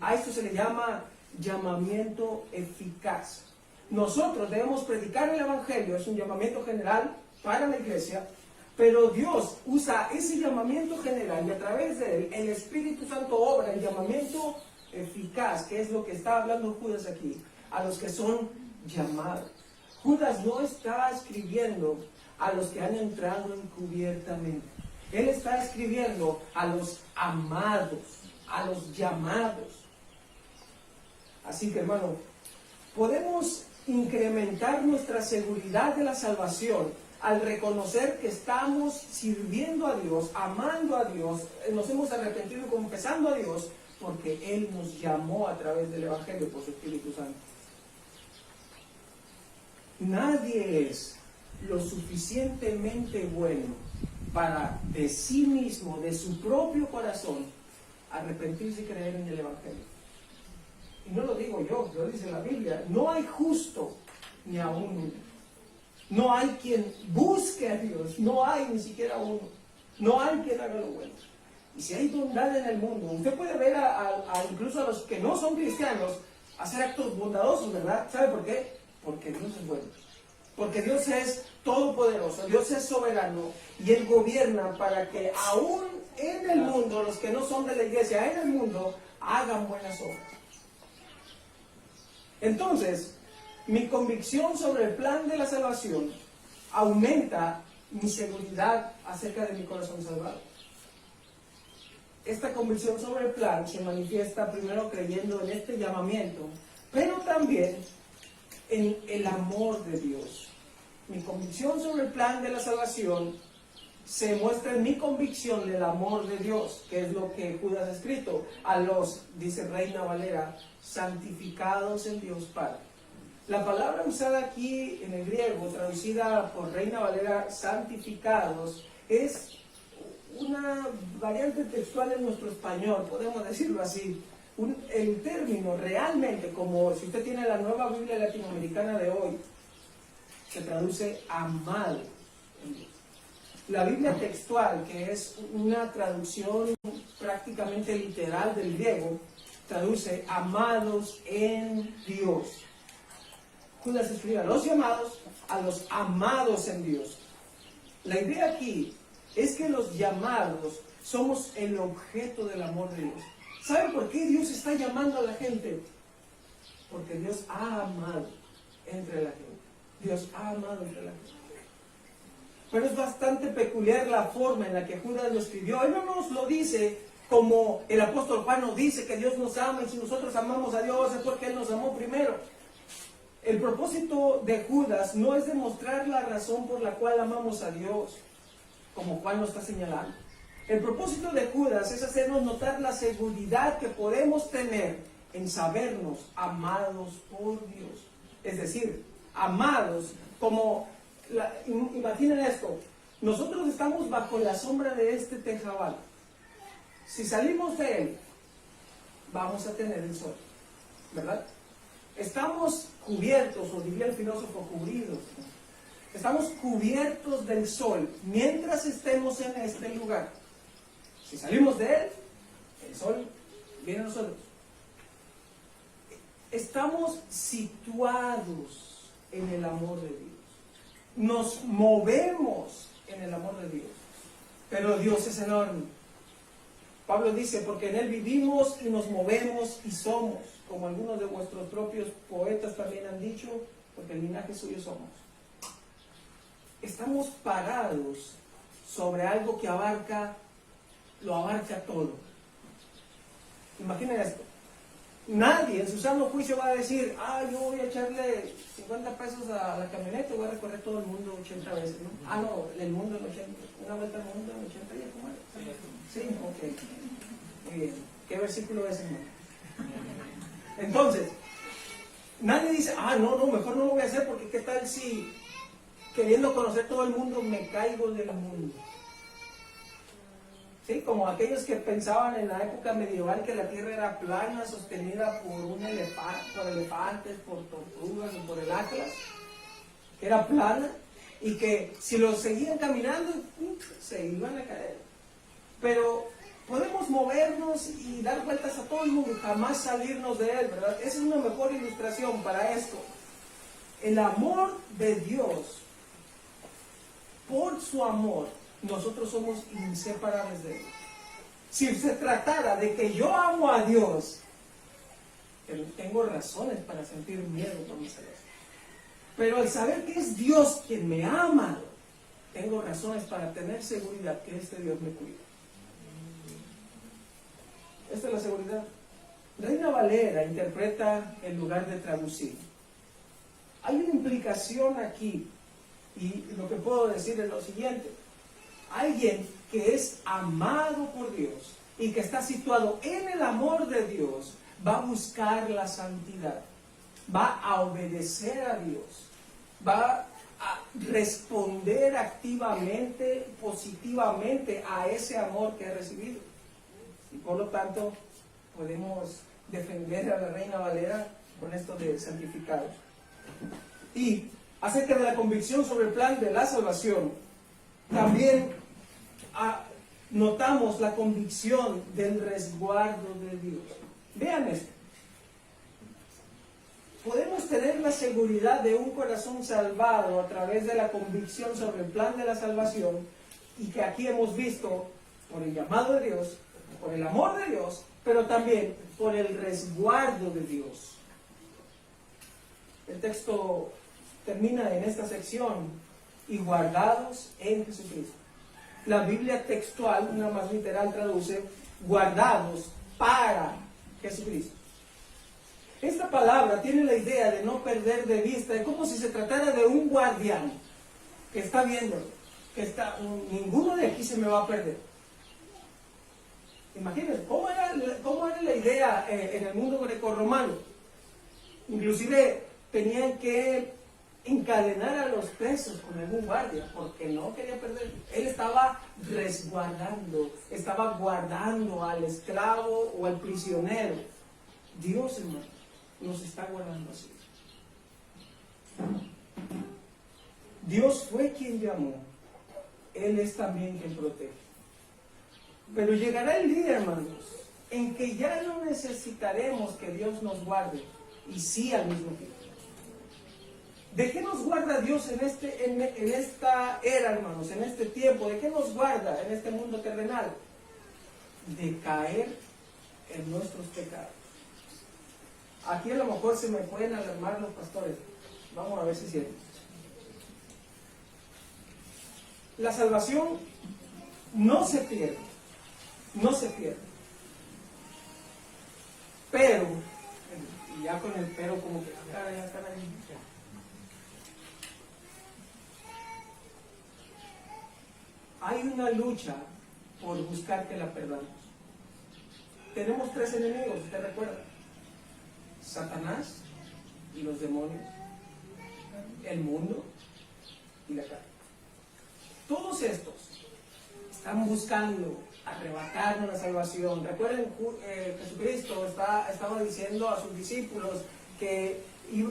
A esto se le llama llamamiento eficaz. Nosotros debemos predicar el Evangelio, es un llamamiento general para la iglesia, pero Dios usa ese llamamiento general y a través de él el Espíritu Santo obra el llamamiento eficaz, que es lo que está hablando Judas aquí, a los que son llamados. Judas no está escribiendo a los que han entrado encubiertamente. Él está escribiendo a los amados, a los llamados. Así que, hermano, podemos incrementar nuestra seguridad de la salvación al reconocer que estamos sirviendo a Dios, amando a Dios, nos hemos arrepentido y confesando a Dios porque Él nos llamó a través del Evangelio por su Espíritu Santo. Nadie es lo suficientemente bueno para de sí mismo, de su propio corazón, arrepentirse y creer en el Evangelio. Y no lo digo yo, lo dice la Biblia. No hay justo ni aún uno. No hay quien busque a Dios, no hay ni siquiera uno. No hay quien haga lo bueno. Y si hay bondad en el mundo, usted puede ver incluso a los que no son cristianos hacer actos bondadosos, ¿verdad? ¿Sabe por qué? Porque Dios es bueno. Porque Dios es todopoderoso, Dios es soberano y Él gobierna para que aún en el mundo, los que no son de la iglesia, en el mundo, hagan buenas obras. Entonces, mi convicción sobre el plan de la salvación aumenta mi seguridad acerca de mi corazón salvado. Esta convicción sobre el plan se manifiesta primero creyendo en este llamamiento, pero también en el amor de Dios. Mi convicción sobre el plan de la salvación se muestra en mi convicción del amor de Dios, que es lo que Judas ha escrito a los, dice Reina Valera, santificados en Dios Padre. La palabra usada aquí en el griego, traducida por Reina Valera, santificados, es una variante textual en nuestro español, podemos decirlo así. El término realmente, como si usted tiene la Nueva Biblia Latinoamericana de hoy, se traduce amado en Dios. La Biblia textual, que es una traducción prácticamente literal del griego, traduce amados en Dios. Judas escribe a los llamados, a los amados en Dios. La idea aquí es que los llamados somos el objeto del amor de Dios. ¿Saben por qué Dios está llamando a la gente? Porque Dios ha amado entre la gente. Dios ha amado entre la gente. Pero es bastante peculiar la forma en la que Judas lo escribió. Él no nos lo dice como el apóstol Juan nos dice que Dios nos ama y si nosotros amamos a Dios es porque Él nos amó primero. El propósito de Judas no es demostrar la razón por la cual amamos a Dios, como Juan lo está señalando. El propósito de Judas es hacernos notar la seguridad que podemos tener en sabernos amados por Dios. Es decir, amados como... imaginen esto, nosotros estamos bajo la sombra de este tejabal. Si salimos de él, vamos a tener el sol, ¿verdad? Estamos cubiertos, o diría el filósofo, cubridos. Estamos cubiertos del sol mientras estemos en este lugar. Si salimos de él, el sol viene a nosotros. Estamos situados en el amor de Dios. Nos movemos en el amor de Dios. Pero Dios es enorme. Pablo dice, porque en Él vivimos y nos movemos y somos, como algunos de vuestros propios poetas también han dicho, porque el linaje suyo somos. Estamos parados sobre algo que lo abarca todo. Imaginen esto. Nadie en su sano juicio va a decir, yo voy a echarle 50 pesos a la camioneta y voy a recorrer todo el mundo 80 veces, ¿no? No, el mundo en 80, una vuelta al mundo en 80 días, ¿cómo es? Sí, ok. Muy bien. ¿Qué versículo es, hermano? Entonces, nadie dice, no, mejor no lo voy a hacer porque qué tal si queriendo conocer todo el mundo me caigo del mundo. ¿Sí? Como aquellos que pensaban en la época medieval que la tierra era plana, sostenida por un elefante, por elefantes, por tortugas o por el Atlas, que era plana y que si lo seguían caminando se iban a caer. Pero podemos movernos y dar vueltas a todo el mundo, jamás salirnos de él, ¿verdad? Esa es una mejor ilustración para esto. El amor de Dios, por su amor, nosotros somos inseparables de él. Si se tratara de que yo amo a Dios, tengo razones para sentir miedo por mis errores. Pero al saber que es Dios quien me ha amado, tengo razones para tener seguridad que este Dios me cuida. Esta es la seguridad. Reina Valera interpreta en lugar de traducir. Hay una implicación aquí, y lo que puedo decir es lo siguiente. Alguien que es amado por Dios y que está situado en el amor de Dios va a buscar la santidad, va a obedecer a Dios, va a responder activamente, positivamente a ese amor que ha recibido. Y por lo tanto podemos defender a la Reina Valera con esto de santificados. Y acerca de la convicción sobre el plan de la salvación, también notamos la convicción del resguardo de Dios. Vean esto. Podemos tener la seguridad de un corazón salvado a través de la convicción sobre el plan de la salvación, y que aquí hemos visto por el llamado de Dios, por el amor de Dios, pero también por el resguardo de Dios. El texto termina en esta sección: y guardados en Jesucristo. La Biblia textual, una más literal, traduce guardados para Jesucristo. Esta palabra tiene la idea de no perder de vista, es como si se tratara de un guardián que está viendo, ninguno de aquí se me va a perder. Imagínense, ¿cómo era la idea en el mundo grecorromano? Inclusive tenían que encadenar a los presos con algún guardia, porque no quería perder. Él estaba resguardando, estaba guardando al esclavo o al prisionero. Dios, hermano, nos está guardando así. Dios fue quien llamó, Él es también quien protege. Pero llegará el día, hermanos, en que ya no necesitaremos que Dios nos guarde, y sí al mismo tiempo. ¿De qué nos guarda Dios en esta era, hermanos, en este tiempo? ¿De qué nos guarda en este mundo terrenal? De caer en nuestros pecados. Aquí a lo mejor se me pueden alarmar los pastores. Vamos a ver si es cierto. La salvación no se pierde. No se pierde. Pero, y ya con el pero como que caray. Hay una lucha por buscar que la perdamos. Tenemos tres enemigos, ¿usted recuerda? Satanás y los demonios, el mundo y la carne. Todos estos están buscando arrebatarnos la salvación. Recuerden, Jesucristo estaba diciendo a sus discípulos que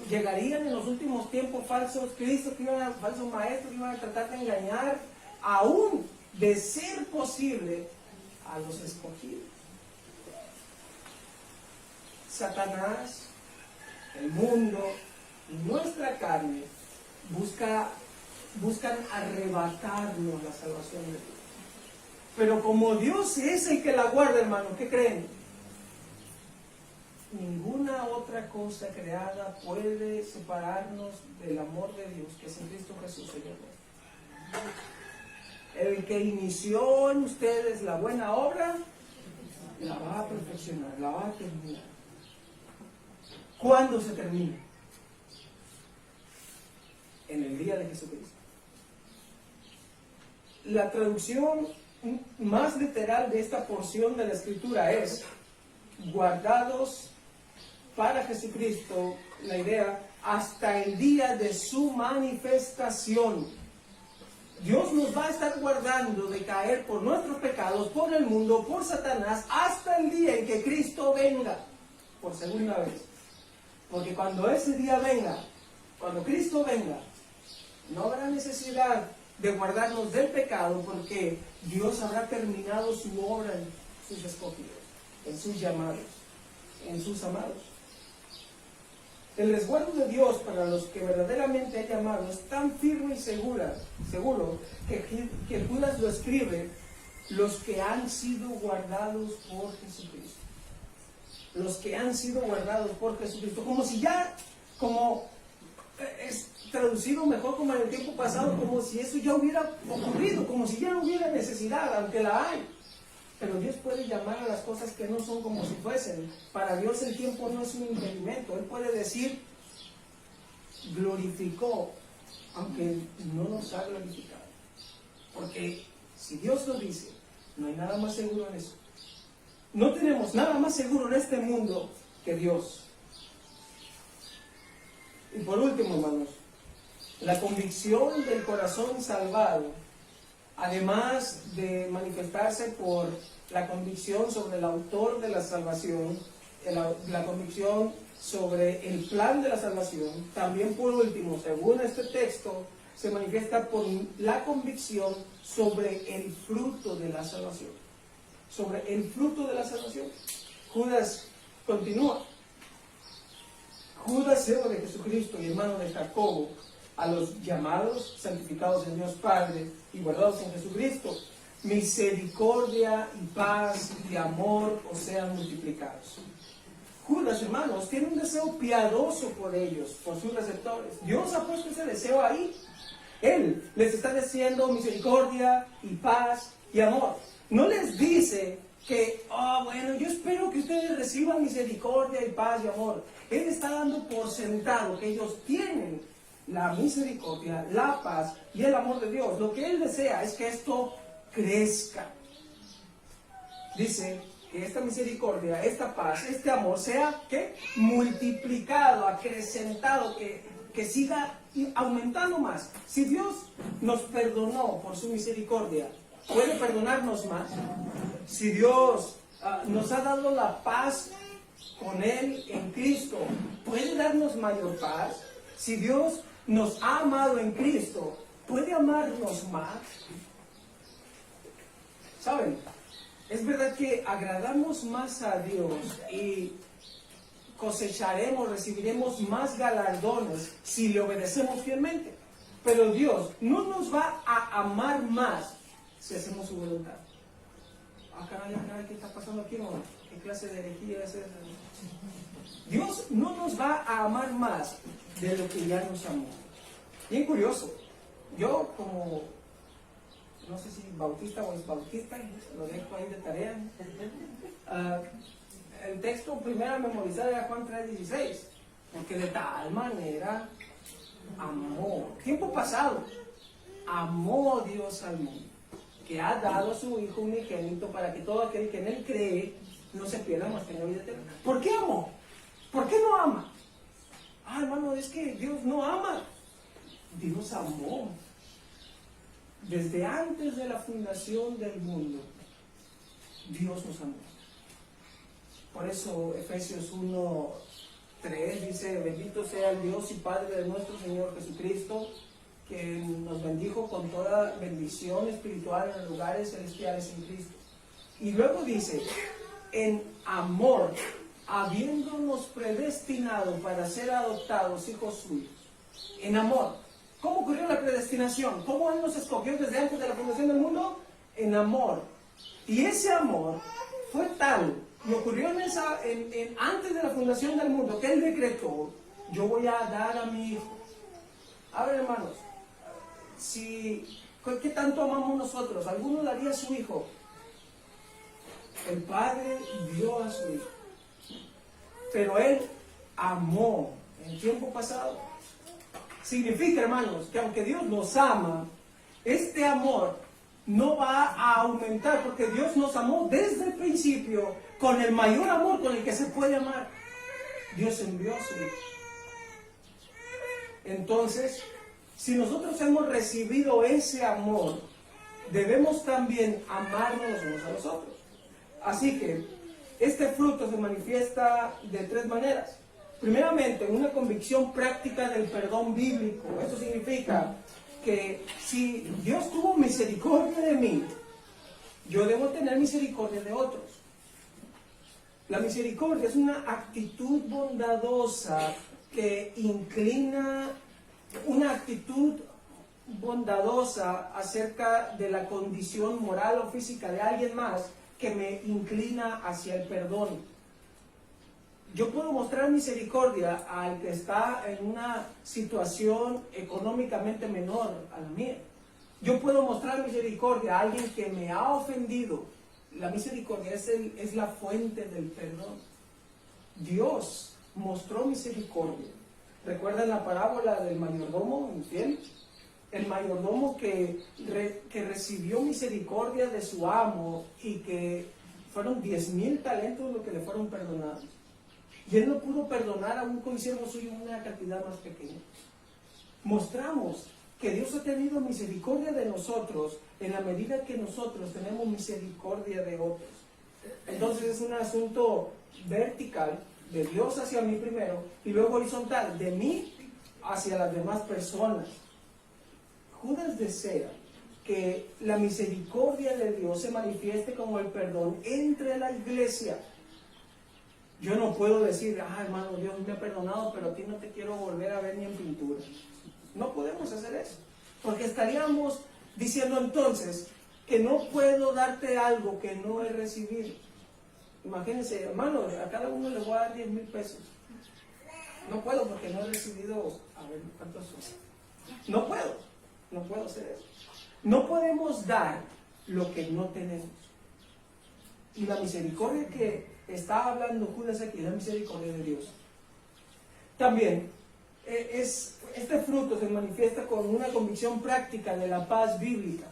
llegarían en los últimos tiempos falsos cristos, falsos maestros que iban a tratar de engañar, aún de ser posible, a los escogidos. Satanás, el mundo y nuestra carne buscan arrebatarnos la salvación de Dios. Pero como Dios es el que la guarda, hermano, ¿qué creen? Ninguna otra cosa creada puede separarnos del amor de Dios, que es en Cristo Jesús, Señor. El que inició en ustedes la buena obra, la va a perfeccionar, la va a terminar. ¿Cuándo se termina? En el día de Jesucristo. La traducción más literal de esta porción de la Escritura es guardados para Jesucristo, la idea, hasta el día de su manifestación. Dios nos va a estar guardando de caer por nuestros pecados, por el mundo, por Satanás, hasta el día en que Cristo venga, por segunda vez. Porque cuando ese día venga, cuando Cristo venga, no habrá necesidad de guardarnos del pecado, porque Dios habrá terminado su obra en sus escogidos, en sus llamados, en sus amados. El resguardo de Dios para los que verdaderamente ha llamado es tan firme y seguro que Judas lo escribe: los que han sido guardados por Jesucristo. Los que han sido guardados por Jesucristo. Como si ya, como es traducido mejor como en el tiempo pasado, como si eso ya hubiera ocurrido, como si ya no hubiera necesidad, aunque la hay. Pero Dios puede llamar a las cosas que no son como si fuesen. Para Dios el tiempo no es un impedimento. Él puede decir, glorificó, aunque no nos ha glorificado. Porque si Dios lo dice, no hay nada más seguro en eso. No tenemos nada más seguro en este mundo que Dios. Y por último, hermanos, la convicción del corazón salvado, además de manifestarse por la convicción sobre el autor de la salvación, la convicción sobre el plan de la salvación, también por último, según este texto, se manifiesta por la convicción sobre el fruto de la salvación. Sobre el fruto de la salvación. Judas continúa. Judas, siervo de Jesucristo y hermano de Jacobo, a los llamados, santificados en Dios Padre y guardados en Jesucristo, misericordia y paz y amor os sean multiplicados. Judas, hermanos, tiene un deseo piadoso por ellos, por sus receptores. Dios ha puesto ese deseo ahí. Él les está diciendo misericordia y paz y amor. No les dice que, bueno, yo espero que ustedes reciban misericordia y paz y amor. Él está dando por sentado que ellos tienen la misericordia, la paz y el amor de Dios. Lo que Él desea es que esto crezca. Dice que esta misericordia, esta paz, este amor sea, ¿qué? Multiplicado, acrecentado, que siga aumentando más. Si Dios nos perdonó por su misericordia, ¿puede perdonarnos más? Si Dios nos ha dado la paz con Él en Cristo, ¿puede darnos mayor paz? Si Dios nos ha amado en Cristo, ¿puede amarnos más? ¿Saben? Es verdad que agradamos más a Dios y cosecharemos, recibiremos más galardones si le obedecemos fielmente. Pero Dios no nos va a amar más si hacemos su voluntad. Caray, ¿qué está pasando aquí? ¿No? ¿Qué clase de herejía es esa? Dios no nos va a amar más de lo que ya nos amó. Bien curioso. Yo como, no sé si bautista o es bautista, lo dejo ahí de tarea. El texto primero a memorizar era Juan 3:16, porque de tal manera amó, tiempo pasado, amó Dios al mundo, que ha dado a su Hijo unigénito para que todo aquel que en Él cree no se pierda, mas tenga vida eterna. ¿Por qué amó? ¿Por qué no ama? Hermano, es que Dios no ama. Dios amó. Desde antes de la fundación del mundo, Dios nos amó. Por eso Efesios 1:3 dice: bendito sea el Dios y Padre de nuestro Señor Jesucristo, que nos bendijo con toda bendición espiritual en lugares celestiales en Cristo. Y luego dice, en amor, habiéndonos predestinado para ser adoptados hijos suyos. En amor. ¿Cómo ocurrió la predestinación? ¿Cómo Él nos escogió desde antes de la fundación del mundo? En amor. Y ese amor fue tal, y ocurrió antes de la fundación del mundo, que Él decretó: yo voy a dar a mi Hijo. A ver, hermanos, ¿qué tanto amamos nosotros? Alguno daría a su Hijo. El Padre dio a su Hijo. Pero Él amó en tiempo pasado. Significa, hermanos, que aunque Dios nos ama, este amor no va a aumentar, porque Dios nos amó desde el principio con el mayor amor con el que se puede amar. Dios envió a su Hijo. Entonces, si nosotros hemos recibido ese amor, debemos también amarnos los unos a los otros. Así que este fruto se manifiesta de tres maneras. Primeramente, una convicción práctica del perdón bíblico. Esto significa que si Dios tuvo misericordia de mí, yo debo tener misericordia de otros. La misericordia es una actitud bondadosa que inclina, una actitud bondadosa acerca de la condición moral o física de alguien más que me inclina hacia el perdón. Yo puedo mostrar misericordia al que está en una situación económicamente menor a la mía. Yo puedo mostrar misericordia a alguien que me ha ofendido. La misericordia es la fuente del perdón. Dios mostró misericordia. ¿Recuerdan la parábola del mayordomo infiel? El mayordomo que recibió misericordia de su amo y que fueron 10,000 talentos los que le fueron perdonados. Y él no pudo perdonar a un consiervo suyo una cantidad más pequeña. Mostramos que Dios ha tenido misericordia de nosotros en la medida que nosotros tenemos misericordia de otros. Entonces es un asunto vertical, de Dios hacia mí primero, y luego horizontal, de mí hacia las demás personas. Judas desea que la misericordia de Dios se manifieste como el perdón entre la iglesia. Yo no puedo decir, hermano, Dios me ha perdonado, pero a ti no te quiero volver a ver ni en pintura. No podemos hacer eso, porque estaríamos diciendo entonces que no puedo darte algo que no he recibido. Imagínense, hermano, a cada uno le voy a dar 10,000 pesos. No puedo porque no he recibido, a ver, ¿cuántos son? No puedo hacer eso. No podemos dar lo que no tenemos. Y la misericordia que está hablando Judas aquí es la misericordia de Dios. También, este fruto se manifiesta con una convicción práctica de la paz bíblica.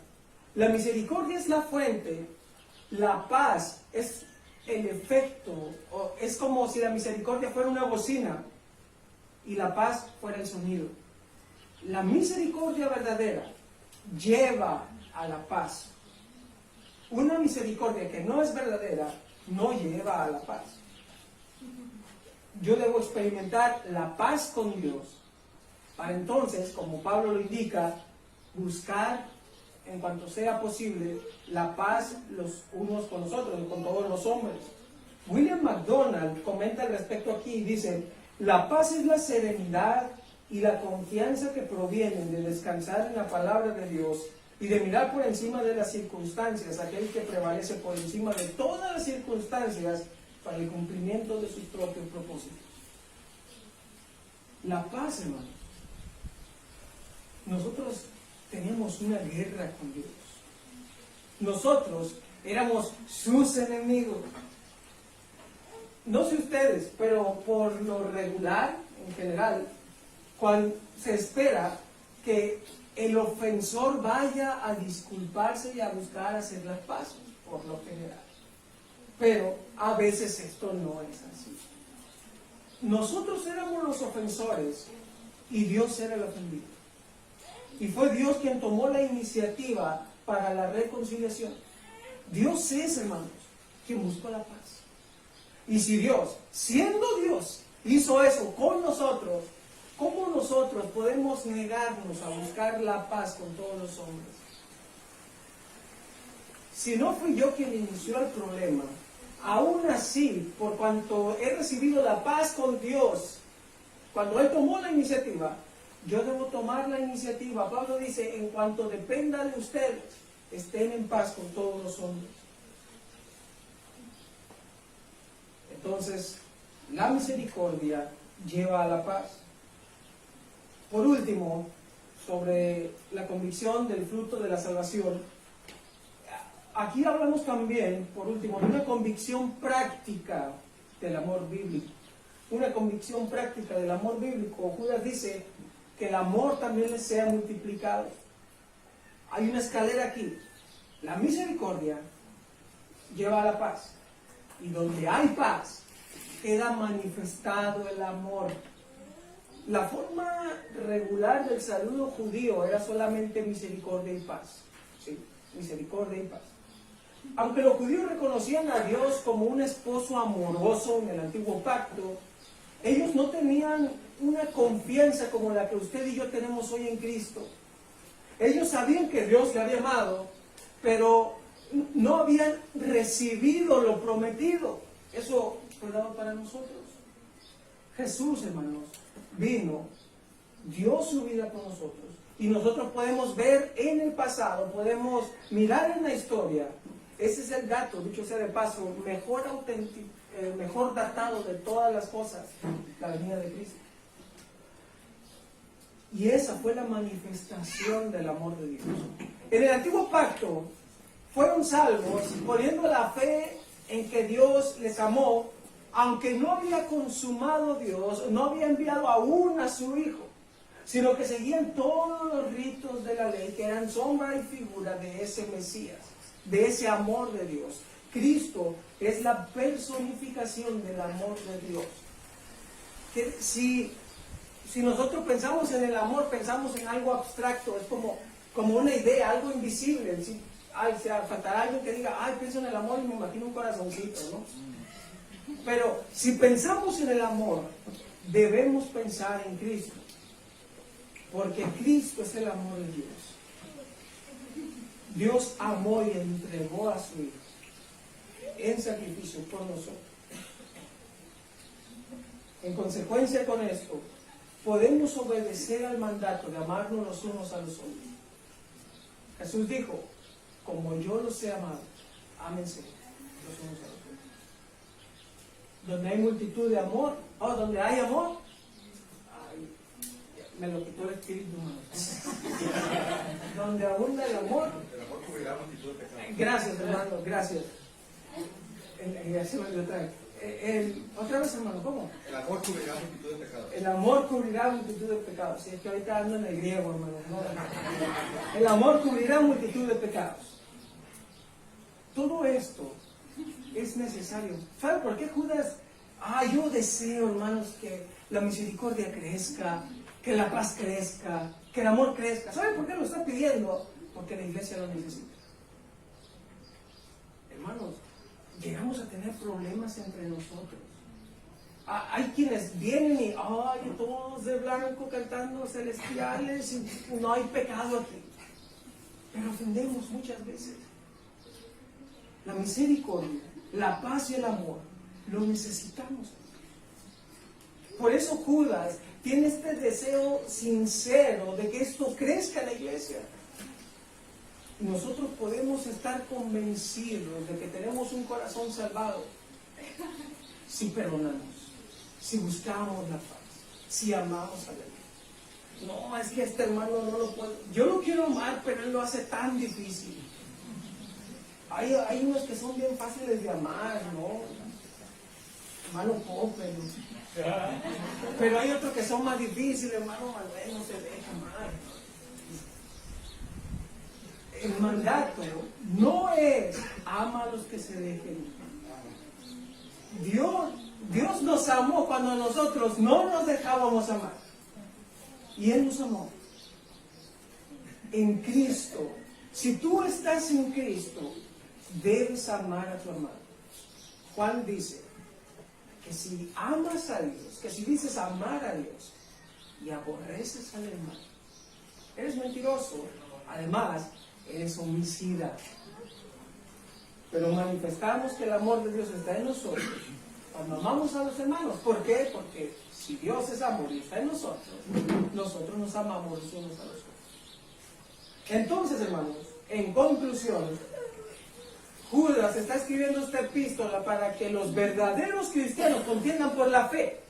La misericordia es la fuente, la paz es el efecto, es como si la misericordia fuera una bocina y la paz fuera el sonido. La misericordia verdadera lleva a la paz. Una misericordia que no es verdadera no lleva a la paz. Yo debo experimentar la paz con Dios para entonces, como Pablo lo indica, buscar en cuanto sea posible la paz los unos con los otros y con todos los hombres. William MacDonald comenta al respecto aquí y dice: la paz es la serenidad y la confianza que provienen de descansar en la palabra de Dios y de mirar por encima de las circunstancias, aquel que prevalece por encima de todas las circunstancias para el cumplimiento de sus propios propósitos. La paz, hermanos. Nosotros teníamos una guerra con Dios. Nosotros éramos sus enemigos. No sé ustedes, pero por lo regular, en general, cuando se espera que el ofensor vaya a disculparse y a buscar hacer las paces, por lo general. Pero a veces esto no es así. Nosotros éramos los ofensores y Dios era el ofendido. Y fue Dios quien tomó la iniciativa para la reconciliación. Dios es, hermanos, quien buscó la paz. Y si Dios, siendo Dios, hizo eso con nosotros, ¿cómo nosotros podemos negarnos a buscar la paz con todos los hombres? Si no fui yo quien inició el problema, aún así, por cuanto he recibido la paz con Dios, cuando Él tomó la iniciativa, yo debo tomar la iniciativa. Pablo dice: en cuanto dependa de ustedes, estén en paz con todos los hombres. Entonces, la misericordia lleva a la paz. Por último, sobre la convicción del fruto de la salvación, aquí hablamos también, por último, de una convicción práctica del amor bíblico. una convicción práctica del amor bíblico, Judas dice que el amor también les sea multiplicado. Hay una escalera aquí. La misericordia lleva a la paz. Y donde hay paz, queda manifestado el amor. La forma regular del saludo judío era solamente misericordia y paz. Sí, misericordia y paz. Aunque los judíos reconocían a Dios como un esposo amoroso en el antiguo pacto, ellos no tenían una confianza como la que usted y yo tenemos hoy en Cristo. Ellos sabían que Dios le había amado, pero no habían recibido lo prometido. Eso fue dado para nosotros. Jesús, hermanos, vino, dio su vida por nosotros. Y nosotros podemos ver en el pasado, podemos mirar en la historia. Ese es el dato, dicho sea de paso, mejor datado de todas las cosas, la venida de Cristo. Y esa fue la manifestación del amor de Dios. En el antiguo pacto fueron salvos poniendo la fe en que Dios les amó, aunque no había consumado Dios, no había enviado aún a su Hijo, sino que seguían todos los ritos de la ley, que eran sombra y figura de ese Mesías, de ese amor de Dios. Cristo es la personificación del amor de Dios. Que si nosotros pensamos en el amor, pensamos en algo abstracto, es como una idea, algo invisible. Faltará alguien que diga, pienso en el amor y me imagino un corazoncito, ¿no? Pero si pensamos en el amor, debemos pensar en Cristo, porque Cristo es el amor de Dios. Dios amó y entregó a su Hijo en sacrificio por nosotros. En consecuencia con esto, podemos obedecer al mandato de amarnos los unos a los otros. Jesús dijo, como yo los he amado, ámense los unos a los otros. Donde hay multitud de amor, donde hay amor, me lo quitó el espíritu humano. Donde abunda el amor cubrirá multitud de pecados. Gracias, hermano, gracias. Otra vez, hermano, ¿cómo? El amor cubrirá multitud de pecados. El amor cubrirá multitud de pecados. Sí, es que ahorita ando en el griego, hermano. No. El amor cubrirá multitud de pecados. Todo esto es necesario. ¿Sabe por qué Judas? Yo deseo, hermanos, que la misericordia crezca, que la paz crezca, que el amor crezca. ¿Sabe por qué lo está pidiendo? Porque la iglesia lo necesita. Hermanos, llegamos a tener problemas entre nosotros. Hay quienes vienen y todos de blanco cantando celestiales y no hay pecado aquí. Pero ofendemos muchas veces. La misericordia, la paz y el amor lo necesitamos. Por eso Judas tiene este deseo sincero de que esto crezca en la iglesia. Y nosotros podemos estar convencidos de que tenemos un corazón salvado si perdonamos, si buscamos la paz, si amamos a Dios. No, es que este hermano no lo puede. Yo lo quiero amar, pero él lo hace tan difícil. Hay unos que son bien fáciles de amar, ¿no? Hermano Pope, ¿no? Pero hay otros que son más difíciles, hermano Manuel, no se deja amar. El mandato no es ama a los que se dejen. Dios nos amó cuando nosotros no nos dejábamos amar. Y Él nos amó. En Cristo. Si tú estás en Cristo, debes amar a tu hermano. Juan dice que si amas a Dios, que si dices amar a Dios y aborreces al hermano, eres mentiroso. Además, eres homicida. Pero manifestamos que el amor de Dios está en nosotros cuando amamos a los hermanos. ¿Por qué? Porque si Dios es amor y está en nosotros, nosotros nos amamos los unos a los otros. Entonces, hermanos, en conclusión, Judas está escribiendo esta epístola para que los verdaderos cristianos contiendan por la fe.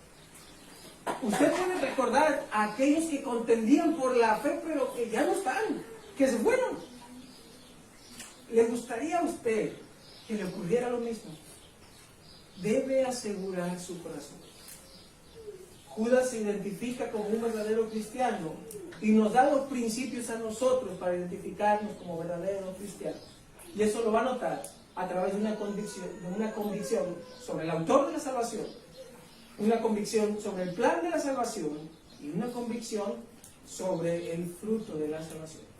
Usted puede recordar a aquellos que contendían por la fe, pero que ya no están, que se fueron. ¿Le gustaría a usted que le ocurriera lo mismo? Debe asegurar su corazón. Judas se identifica como un verdadero cristiano y nos da los principios a nosotros para identificarnos como verdaderos cristianos. Y eso lo va a notar a través de una convicción sobre el autor de la salvación, una convicción sobre el plan de la salvación y una convicción sobre el fruto de la salvación.